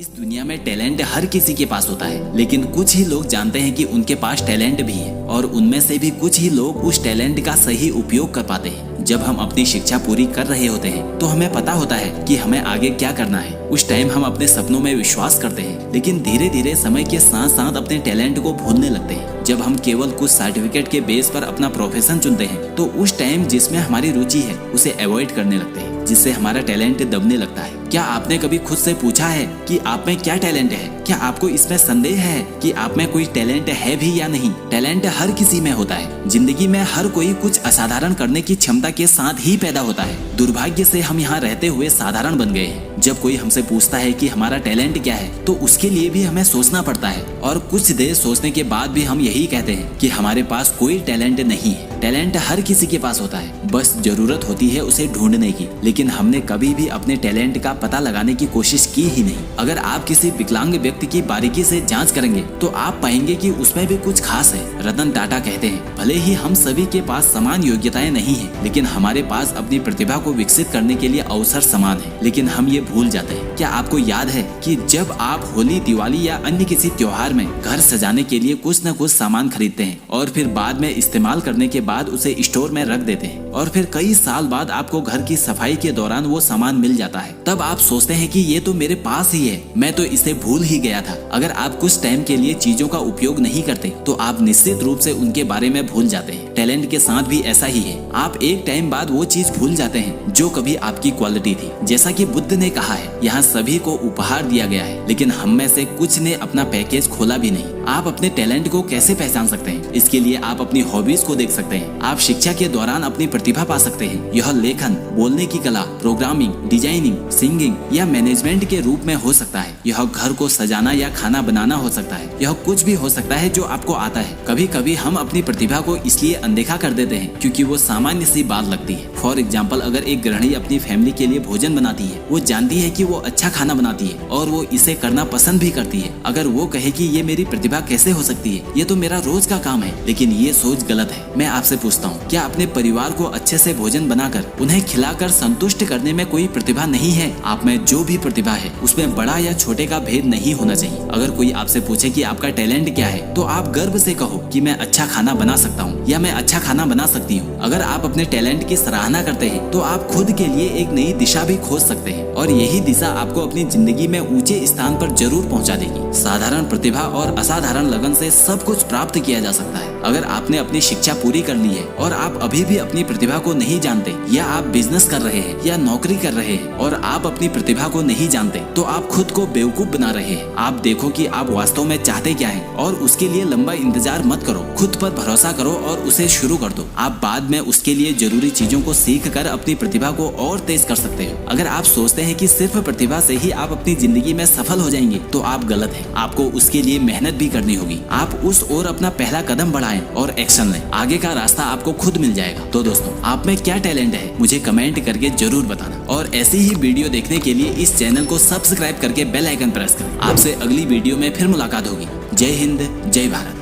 इस दुनिया में टैलेंट हर किसी के पास होता है, लेकिन कुछ ही लोग जानते हैं कि उनके पास टैलेंट भी है और उनमें से भी कुछ ही लोग उस टैलेंट का सही उपयोग कर पाते हैं। जब हम अपनी शिक्षा पूरी कर रहे होते हैं तो हमें पता होता है कि हमें आगे क्या करना है। उस टाइम हम अपने सपनों में विश्वास करते हैं, लेकिन धीरे धीरे समय के साथ साथ अपने टैलेंट को भूलने लगते हैं। जब हम केवल कुछ सर्टिफिकेट के बेस पर अपना प्रोफेशन चुनते हैं तो उस टाइम जिसमें हमारी रुचि है उसे अवॉइड करने लगते हैं, जिससे हमारा टैलेंट दबने लगता है। क्या आपने कभी खुद से पूछा है कि आप में क्या टैलेंट है? क्या आपको इसमें संदेह है कि आप में कोई टैलेंट है भी या नहीं? टैलेंट हर किसी में होता है। जिंदगी में हर कोई कुछ असाधारण करने की क्षमता के साथ ही पैदा होता है। दुर्भाग्य से हम यहाँ रहते हुए साधारण बन गए हैं। जब कोई हमसे पूछता है कि हमारा टैलेंट क्या है तो उसके लिए भी हमें सोचना पड़ता है, और कुछ देर सोचने के बाद भी हम यही कहते हैं कि हमारे पास कोई टैलेंट नहीं है। टैलेंट हर किसी के पास होता है, बस जरूरत होती है उसे ढूंढने की। लेकिन हमने कभी भी अपने टैलेंट का पता लगाने की कोशिश की ही नहीं। अगर आप किसी विकलांग व्यक्ति की बारीकी से जांच करेंगे तो आप पाएंगे कि उसमें भी कुछ खास है। रतन टाटा कहते हैं, भले ही हम सभी के पास समान योग्यताएं नहीं है, लेकिन हमारे पास अपनी प्रतिभा को विकसित करने के लिए अवसर समान है। लेकिन हम ये भूल जाते हैं। क्या आपको याद है कि जब आप होली, दिवाली या अन्य किसी त्योहार में घर सजाने के लिए कुछ न कुछ सामान खरीदते हैं और फिर बाद में इस्तेमाल करने के बाद उसे स्टोर में रख देते हैं, और फिर कई साल बाद आपको घर की सफाई के दौरान वो सामान मिल जाता है, तब आप सोचते हैं कि ये तो मेरे पास ही है, मैं तो इसे भूल ही गया था। अगर आप कुछ टाइम के लिए चीजों का उपयोग नहीं करते तो आप निश्चित रूप से उनके बारे में भूल जाते हैं। टैलेंट के साथ भी ऐसा ही है। आप एक टाइम बाद वो चीज भूल जाते हैं जो कभी आपकी क्वालिटी थी। जैसा कि बुद्ध ने कहा है, यहाँ सभी को उपहार दिया गया है, लेकिन हम में से कुछ ने अपना पैकेज खोला भी नहीं। आप अपने टैलेंट को कैसे पहचान सकते हैं? इसके लिए आप अपनी हॉबीज को देख सकते हैं। आप शिक्षा के दौरान अपनी प्रतिभा पा सकते हैं। यह लेखन, बोलने की कला, प्रोग्रामिंग, डिजाइनिंग, सिंगिंग या मैनेजमेंट के रूप में हो सकता है। यह घर को सजाना या खाना बनाना हो सकता है। यह कुछ भी हो सकता है जो आपको आता है। कभी कभी हम अपनी प्रतिभा को इसलिए अनदेखा कर देते हैं क्योंकि वो सामान्य सी बात लगती है। फॉर एग्जाम्पल, अगर एक गृहिणी अपनी फैमिली के लिए भोजन बनाती है, वो जानती है कि वो अच्छा खाना बनाती है और वो इसे करना पसंद भी करती है। अगर वो कहे कि ये मेरी प्रतिभा कैसे हो सकती है, ये तो मेरा रोज का काम है, लेकिन ये सोच गलत है। मैं आपसे पूछता हूँ, क्या अपने परिवार को अच्छे से भोजन बनाकर उन्हें खिलाकर संतुष्ट करने में कोई प्रतिभा नहीं है? आप में जो भी प्रतिभा है उसमें बड़ा या छोटे का भेद नहीं होना चाहिए। अगर कोई आपसे पूछे कि आपका टैलेंट क्या है तो आप गर्व से कहो कि मैं अच्छा खाना बना सकता हूँ या मैं अच्छा खाना बना सकती हूँ। अगर आप अपने टैलेंट की सराहना करते हैं तो आप खुद के लिए एक नई दिशा भी खोज सकते हैं, और यही दिशा आपको अपनी जिंदगी में ऊंचे स्थान पर जरूर पहुंचा देगी। साधारण प्रतिभा और असाधारण लगन से सब कुछ प्राप्त किया जा सकता है। अगर आपने अपनी शिक्षा पूरी कर ली है और आप अभी भी अपनी प्रतिभा को नहीं जानते, या आप बिजनेस कर रहे हैं या नौकरी कर रहे हैं और आप अपनी प्रतिभा को नहीं जानते, तो आप खुद को बेवकूफ बना रहे हैं। आप देखो कि आप वास्तव में चाहते क्या हैं और उसके लिए लंबा इंतजार मत करो। खुद पर भरोसा करो और उसे शुरू कर दो। आप बाद में उसके लिए जरूरी चीजों को सीख कर अपनी प्रतिभा को और तेज कर सकते हो। अगर आप सोचते हैं कि सिर्फ प्रतिभा से ही आप अपनी जिंदगी में सफल हो जाएंगे तो आप गलत हैं। आपको उसके लिए मेहनत भी करनी होगी। आप उस ओर अपना पहला कदम बढ़ाएं और एक्शन लें। आगे का रास्ता आपको खुद मिल जाएगा। तो दोस्तों, आप में क्या टैलेंट है मुझे कमेंट करके जरूर बताना, और ऐसी ही वीडियो देखने के लिए इस चैनल को सब्सक्राइब करके बेल आइकन प्रेस करें। आपसे अगली वीडियो में फिर मुलाकात होगी। जय हिंद, जय भारत।